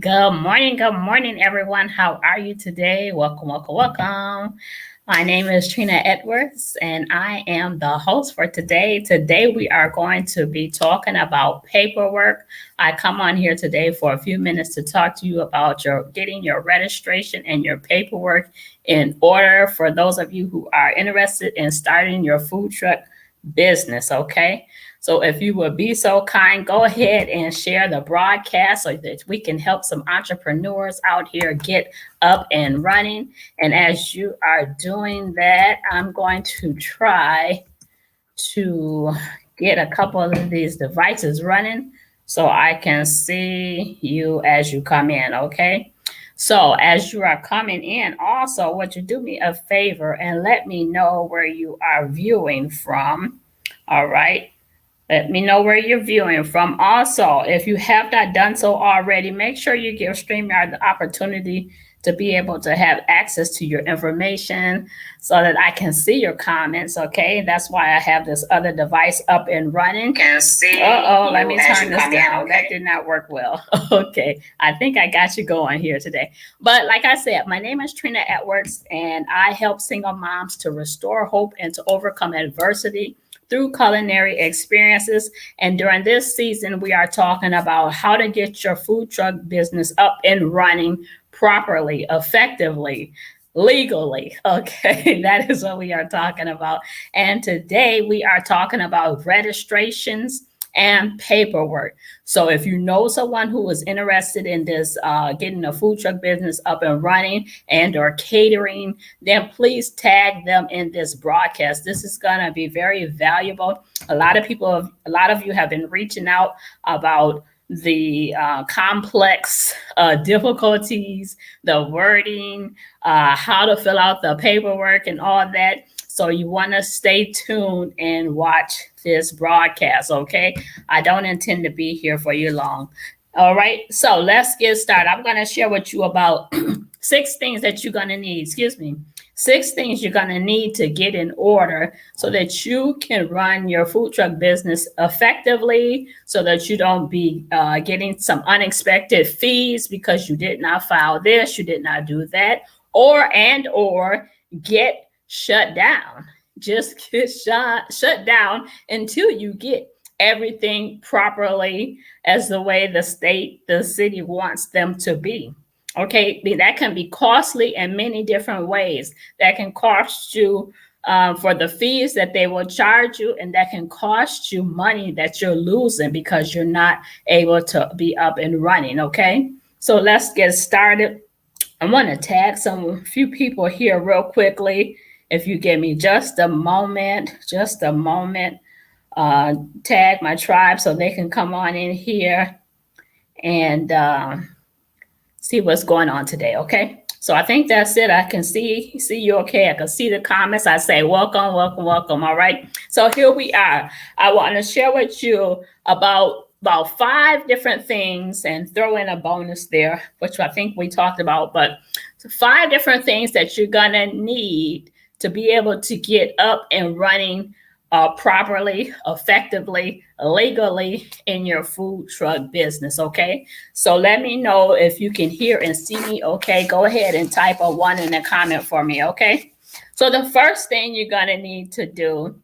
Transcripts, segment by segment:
Good morning, everyone. How are you today? Welcome, welcome, welcome. My name is Trina Edwards, and I am the host for today. Today, we are going to be talking about paperwork. I come on here today for a few minutes to talk to you about your getting your registration and your paperwork in order for those of you who are interested in starting your food truck business. Okay. So if you would be so kind, go ahead and share the broadcast so that we can help some entrepreneurs out here get up and running. And as you are doing that, I'm going to try to get a couple of these devices running so I can see you as you come in, okay? So as you are coming in, also, would you do me a favor and let me know where you are viewing from? All right. Let me know where you're viewing from. Also, if you have not done so already, make sure you give StreamYard the opportunity to be able to have access to your information so that I can see your comments. Okay, that's why I have this other device up and running. Can see. Uh oh, let me turn this down. Okay. That did not work well. Okay, I think I got you going here today. But like I said, my name is Trina Edwards, and I help single moms to restore hope and to overcome adversity through culinary experiences. And during this season, we are talking about how to get your food truck business up and running properly, effectively, legally. Okay, that is what we are talking about. And today we are talking about registrations and paperwork. So if you know someone who is interested in this, getting a food truck business up and running and or catering, then please tag them in this broadcast. This is going to be very valuable. A lot of you have been reaching out about the complex difficulties, the wording, how to fill out the paperwork and all that. So you want to stay tuned and watch this broadcast, okay? I don't intend to be here for you long. All right, so let's get started. I'm going to share with you about 6 things that you're going to need. Excuse me. 6 things you're going to need to get in order so that you can run your food truck business effectively, so that you don't be getting some unexpected fees because you did not file this, you did not do that, or get shut down. Just get shut down until you get everything properly as the way the state, the city wants them to be. Okay, that can be costly in many different ways. That can cost you for the fees that they will charge you, and that can cost you money that you're losing because you're not able to be up and running. Okay, so let's get started. I want to tag some few people here real quickly. If you give me just a moment, tag my tribe so they can come on in here and see what's going on today, okay? So I think that's it. I can see you okay. I can see the comments. I say welcome, welcome, welcome. All right. So here we are. I want to share with you about 5 different things and throw in a bonus there, which I think we talked about, but 5 different things that you're gonna need to be able to get up and running properly, effectively, legally in your food truck business. Okay. So let me know if you can hear and see me. Okay. Go ahead and type a 1 in the comment for me. Okay. So the first thing you're going to need to do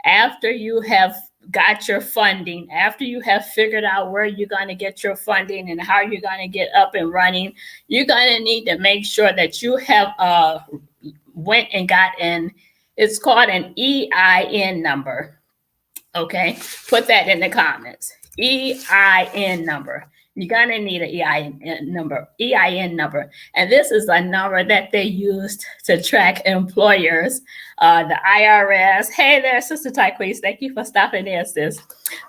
after you have got your funding, after you have figured out where you're going to get your funding and how you're going to get up and running, you're going to need to make sure that you have went and got in. It's called an EIN number. Okay, put that in the comments. EIN number. You're gonna need an EIN number. And this is a number that they used to track employers, the IRS. Hey there, Sister Tyquise. Thank you for stopping in, sis.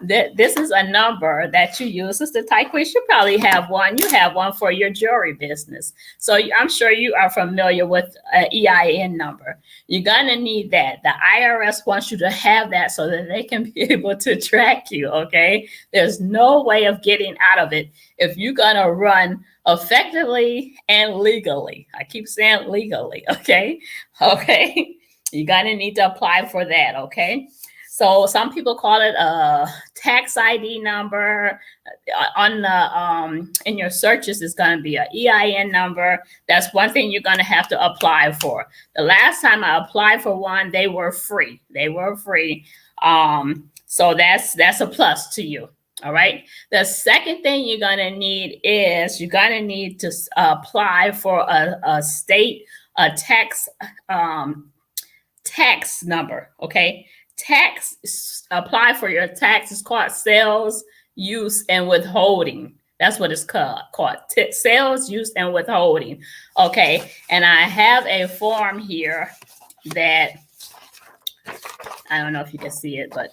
This is a number that you use. Sister Tyquise, you probably have one. You have one for your jewelry business. So I'm sure you are familiar with an EIN number. You're gonna need that. The IRS wants you to have that so that they can be able to track you, okay? There's no way of getting out of it if you're gonna run effectively and legally. I keep saying legally, okay? Okay, you're gonna need to apply for that, okay? So some people call it a tax ID number. On the in your searches, it's going to be an EIN number. That's one thing you're going to have to apply for. The last time I applied for one, they were free. They were free. So that's a plus to you. All right. The second thing you're going to need is you're going to need to apply for a state tax tax number. Okay. Apply for your tax. It's called sales, use, and withholding. That's what it's called. Sales, use, and withholding. Okay. And I have a form here that I don't know if you can see it, but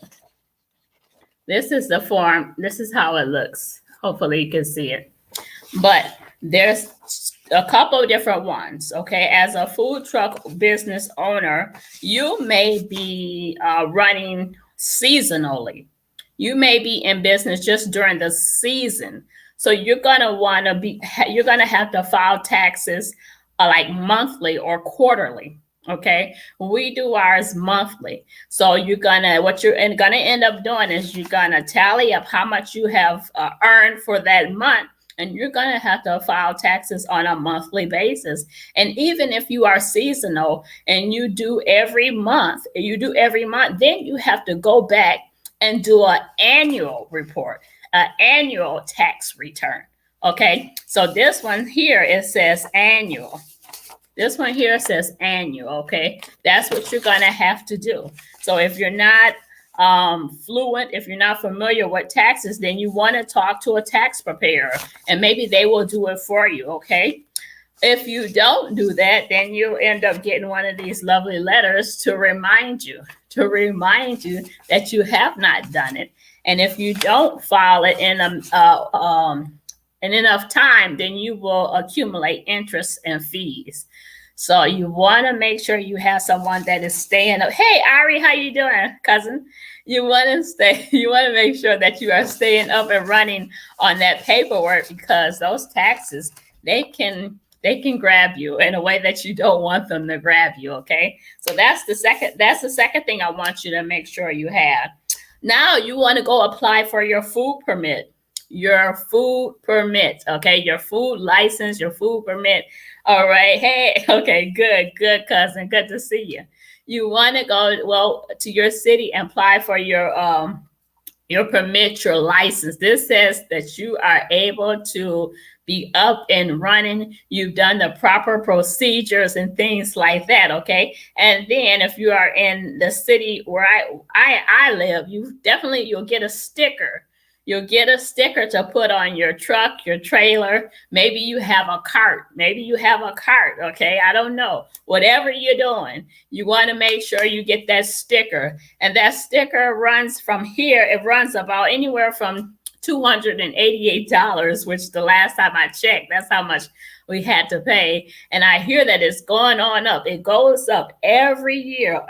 this is the form. This is how it looks. Hopefully you can see it. But there's a couple of different ones. Okay. As a food truck business owner, you may be running seasonally. You may be in business just during the season. So you're going to have to file taxes like monthly or quarterly. Okay, we do ours monthly. So what you're gonna end up doing is you're gonna tally up how much you have earned for that month, and you're gonna have to file taxes on a monthly basis. And even if you are seasonal and you do every month, then you have to go back and do an annual report, an annual tax return. Okay, so this one here, it says annual. This one here says annual, okay? That's what you're gonna have to do. So if you're not fluent, if you're not familiar with taxes, then you wanna talk to a tax preparer and maybe they will do it for you, okay? If you don't do that, then you end up getting one of these lovely letters to remind you that you have not done it. And if you don't file it in enough time, then you will accumulate interest and fees. So you want to make sure you have someone that is staying up. Hey, Ari, how you doing, cousin? You want to make sure that you are staying up and running on that paperwork, because those taxes, they can grab you in a way that you don't want them to grab you. Okay. So that's the second thing I want you to make sure you have. Now you want to go apply for your food permit. Okay, your food license, your food permit. All right. Hey, okay, good, cousin. Good to see you. You want to go to your city and apply for your permit, your license. This says that you are able to be up and running. You've done the proper procedures and things like that. Okay. And then if you are in the city where I live, you'll get a sticker. You'll get a sticker to put on your truck, your trailer. Maybe you have a cart. Okay. I don't know. Whatever you're doing, you want to make sure you get that sticker. And that sticker runs from here. It runs about anywhere from $288, which the last time I checked, that's how much we had to pay. And I hear that it's going on up. It goes up every year,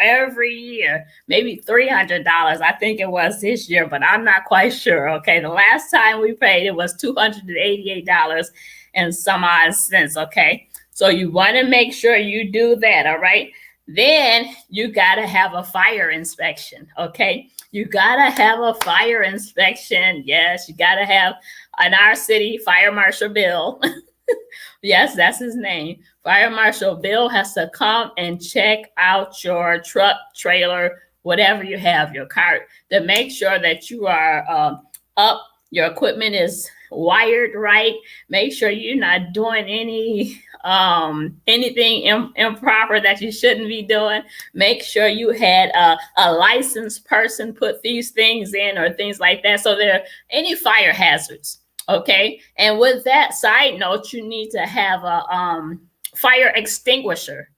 maybe $300. I think it was this year, but I'm not quite sure. Okay. The last time we paid, it was $288 and some odd cents. Okay. So you want to make sure you do that. All right. Then you got to have a fire inspection. Okay. You got to have a fire inspection. Yes. You got to have, in our city, Fire Marshal Bill. Yes, that's his name. Fire Marshal Bill has to come and check out your truck, trailer, whatever you have, your cart, to make sure that you are up, your equipment is wired right. Make sure you're not doing anything improper that you shouldn't be doing. Make sure you had a licensed person put these things in or things like that. So there are any fire hazards. Okay. And with that side note, you need to have a fire extinguisher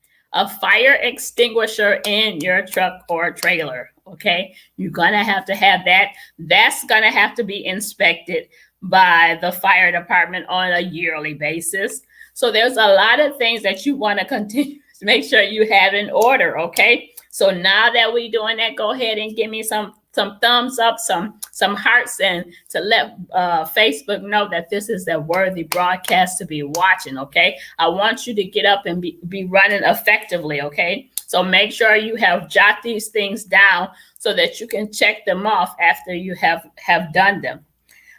in your truck or trailer. Okay. You're going to have that. That's going to have to be inspected by the fire department on a yearly basis. So there's a lot of things that you want to continue to make sure you have in order. Okay. So now that we're doing that, go ahead and give me some thumbs up, some hearts, and to let Facebook know that this is a worthy broadcast to be watching. Okay. I want you to get up and be running effectively. Okay. So make sure you have jot these things down so that you can check them off after you have done them.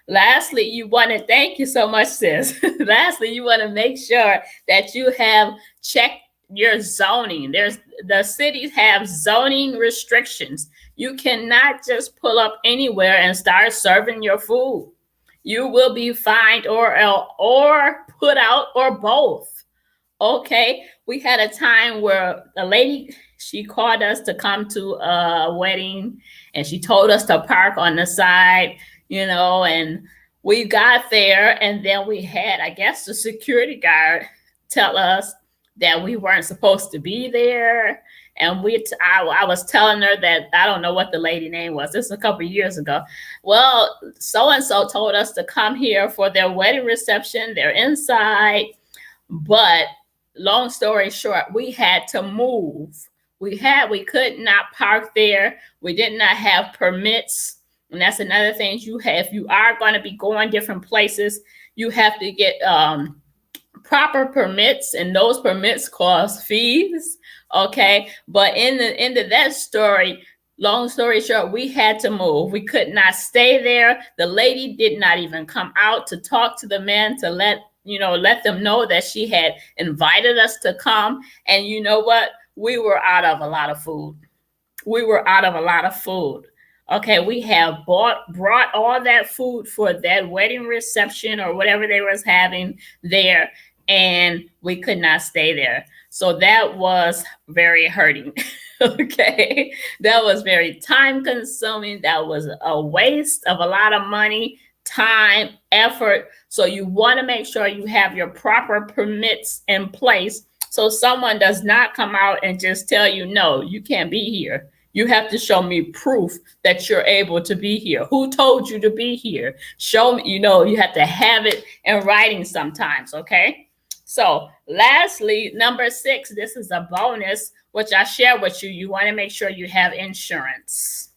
Lastly, you want to thank you so much, sis. Lastly, you want to make sure that you have checked your zoning. The cities have zoning restrictions. You cannot just pull up anywhere and start serving your food. You will be fined or put out or both. Okay, we had a time where the lady, she called us to come to a wedding and she told us to park on the side, and we got there and then we had, I guess, the security guard tell us that we weren't supposed to be there. And I was telling her that I don't know what the lady name was. This was a couple of years ago. Well, so-and-so told us to come here for their wedding reception. They're inside. But long story short, we had to move. We could not park there. We did not have permits. And that's another thing if you are going to be going different places, you have to get proper permits, and those permits cost fees. Okay. But in the end of that story, long story short, we had to move. We could not stay there. The lady did not even come out to talk to the men to let them know that she had invited us to come. And you know what? We were out of a lot of food. Okay, we have brought all that food for that wedding reception or whatever they was having there, and we could not stay there. So that was very hurting. Okay, that was very time consuming. That was a waste of a lot of money, time, effort. So you want to make sure you have your proper permits in place so someone does not come out and just tell you, no, you can't be here. You have to show me proof that you're able to be here. Who told you to be here? Show me, you have to have it in writing sometimes, okay? So lastly, number 6, this is a bonus, which I share with you. You want to make sure you have insurance.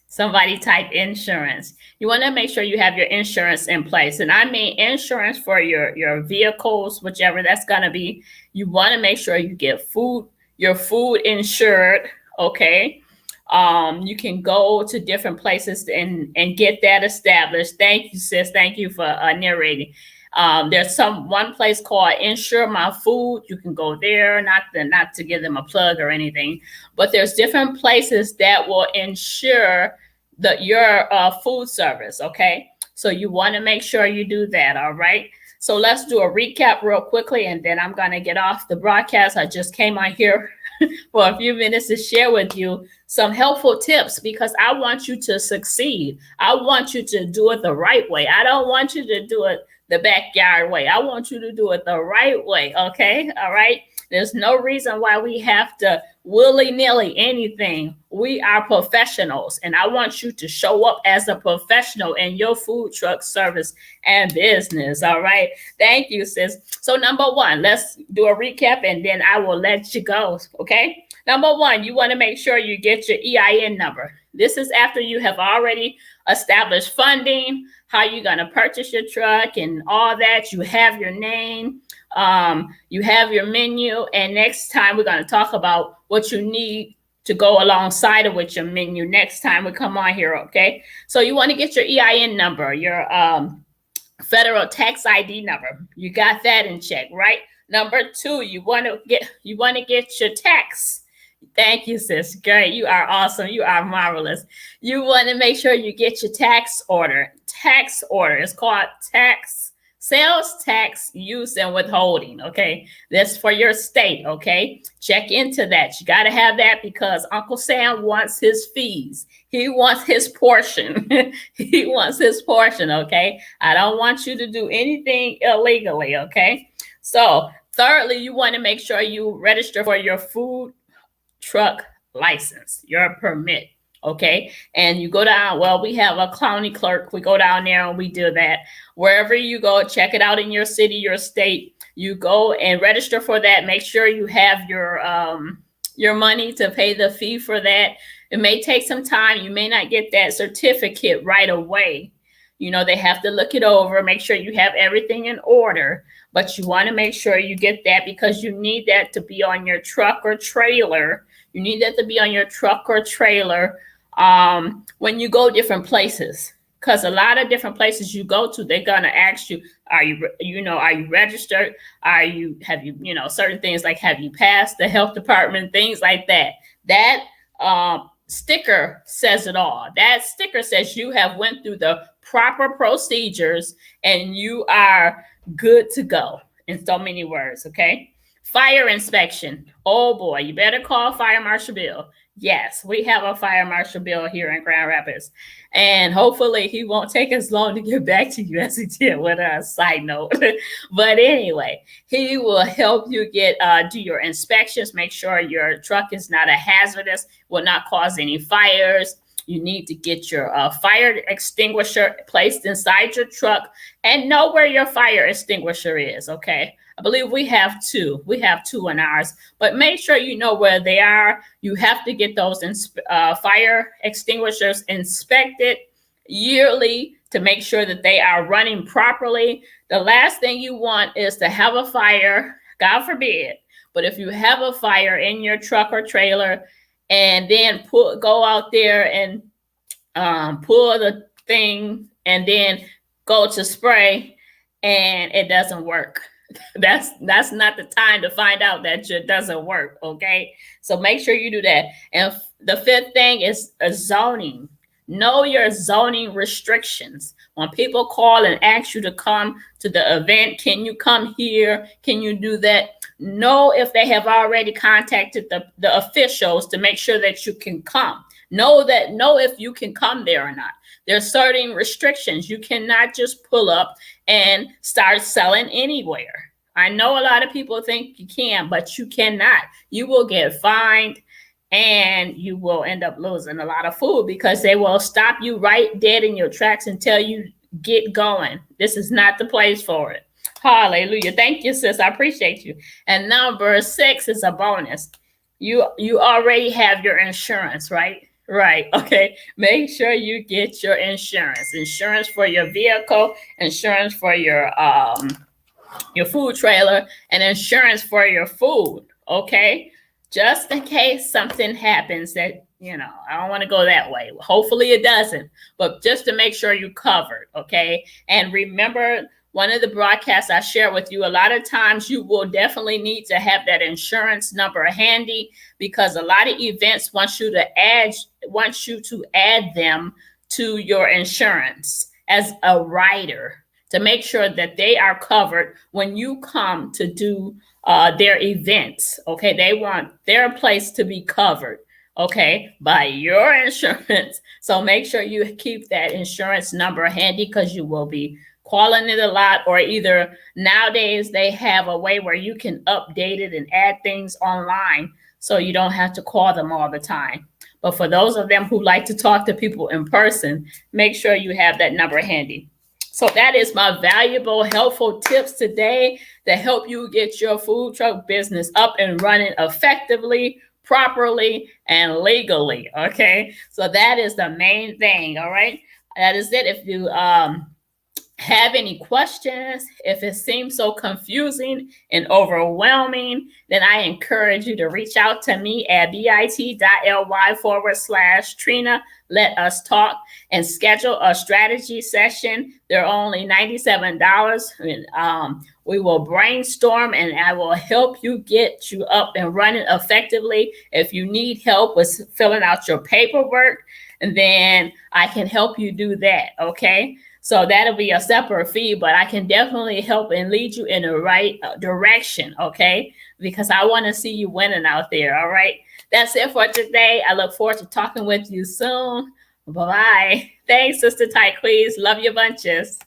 Somebody type insurance. You want to make sure you have your insurance in place. And I mean insurance for your vehicles, whichever that's going to be. You want to make sure you get your food insured, okay? You can go to different places and get that established. Thank you, sis. Thank you for narrating. There's one place called Insure My Food. You can go there, not to give them a plug or anything, but there's different places that will insure your food service. Okay, so you want to make sure you do that. All right. So let's do a recap real quickly, and then I'm gonna get off the broadcast. I just came on here for a few minutes to share with you some helpful tips because I want you to succeed. I want you to do it the right way. I don't want you to do it the backyard way. I want you to do it the right way. Okay. All right. There's no reason why we have to willy-nilly anything. We are professionals, and I want you to show up as a professional in your food truck service and business. All right. Thank you, sis. So number 1, let's do a recap, and then I will let you go. Okay. Number 1, you want to make sure you get your EIN number. This is after you have already established funding, how you're going to purchase your truck and all that. You have your name. You have your menu, and next time we're going to talk about what you need to go alongside of with your menu next time we come on here. Okay, so you want to get your EIN number, your federal tax ID number. You got that in check, right? Number 2, you want to get your tax. Thank you, sis. Great. You are awesome. You are marvelous. You want to make sure you get your tax order. Tax order is called sales tax use and withholding. Okay. That's for your state. Okay. Check into that. You got to have that because Uncle Sam wants his fees. He wants his portion. He wants his portion. Okay. I don't want you to do anything illegally. Okay. So thirdly, you want to make sure you register for your food truck license, your permit. Okay. And you go down, well, we have a county clerk. We go down there and we do that. Wherever you go, check it out in your city, your state. You go and register for that. Make sure you have your money to pay the fee for that. It may take some time. You may not get that certificate right away. They have to look it over, make sure you have everything in order, but you want to make sure you get that because you need that to be on your truck or trailer. You need that to be on your truck or trailer when you go different places. Because a lot of different places you go to, they're gonna ask you, are you registered? Have you, certain things like have you passed the health department, things like that. That sticker says it all. That sticker says you have went through the proper procedures and you are good to go, in so many words. Okay. Fire inspection. Oh boy, you better call Fire Marshal Bill. Yes, we have a Fire Marshal Bill here in Grand Rapids, and hopefully he won't take as long to get back to you as he did with a side note. But anyway, he will help you get do your inspections, make sure your truck is not a hazardous, will not cause any fires. You need to get your fire extinguisher placed inside your truck and know where your fire extinguisher is. Okay. I believe we have two. We have two in ours, but make sure you know where they are. You have to get those fire extinguishers inspected yearly to make sure that they are running properly. The last thing you want is to have a fire, God forbid, but if you have a fire in your truck or trailer and then go out there and pull the thing and then go to spray and it doesn't work. That's not the time to find out that it doesn't work. Okay, so make sure you do that. And the fifth thing is zoning. Know your zoning restrictions. When people call and ask you to come to the event, can you come here? Can you do that? Know if they have already contacted the officials to make sure that you can come. Know if you can come there or not. There's certain restrictions. You cannot just pull up and start selling anywhere. I know a lot of people think you can, but you cannot. You will get fined and you will end up losing a lot of food because they will stop you right dead in your tracks and tell you, get going. This is not the place for it. Hallelujah. Thank you, sis. I appreciate you. And number 6 is a bonus. You already have your insurance, right? Right. Okay. Make sure you get your insurance. Insurance for your vehicle, insurance for your food trailer, and insurance for your food. Okay. Just in case something happens that, I don't want to go that way. Hopefully it doesn't, but just to make sure you're covered. Okay. And remember, one of the broadcasts I share with you, a lot of times you will definitely need to have that insurance number handy because a lot of events want you to add them to your insurance as a rider to make sure that they are covered when you come to do their events. Okay, they want their place to be covered, okay, by your insurance. So make sure you keep that insurance number handy because you will be calling it a lot, or either nowadays they have a way where you can update it and add things online so you don't have to call them all the time. But for those of them who like to talk to people in person, make sure you have that number handy. So that is my valuable, helpful tips today that help you get your food truck business up and running effectively, properly, and legally. Okay, so that is the main thing. All right, that is it. If you have any questions, if it seems so confusing and overwhelming, then I encourage you to reach out to me at bit.ly/Trina. Let us talk and schedule a strategy session. They're only $97. We will brainstorm and I will help you get you up and running effectively. If you need help with filling out your paperwork, and then I can help you do that. Okay. So that'll be a separate fee, but I can definitely help and lead you in the right direction, okay? Because I want to see you winning out there, all right? That's it for today. I look forward to talking with you soon. Bye-bye. Thanks, Sister Tyqueez. Love you bunches.